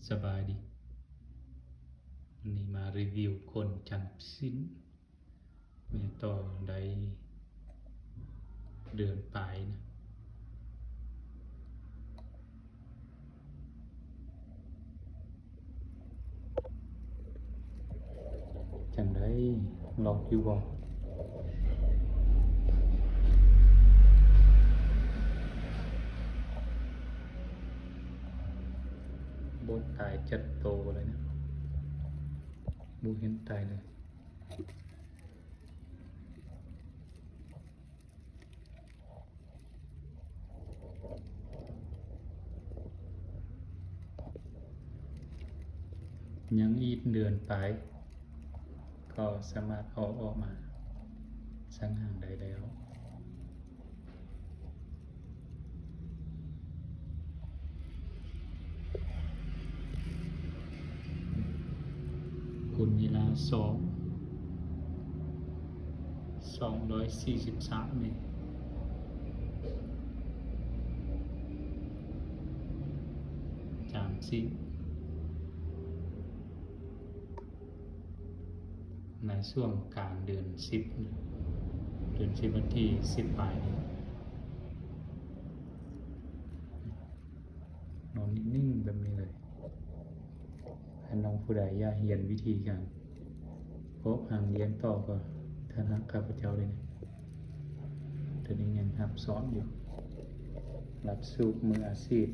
สบายดีวันนี้มารีวิวคนจันทร์สิ้นมีต่อได้เดือนปลายนะจังได้ลองอยู่บ่บนตายจัดโตเลยนะบูเห็นตายเลยยังอีกเดือนไปก็สามารถเอาออกมาสังหารได้แล้วคุณเวลา243เมตรจามสิในช่วงกลางเดือน10เดือน10วันที่10ปลายนี้นอนนิ่งๆแบบนี้เลยให้น้องผู้ใดอยากเรียนวิธีการพบหางเรียนต่อก็ท่านนักข้าพเจ้าเลยนะตอนนี้ยังสอนอยู่หลักสูตรมืออาชีพ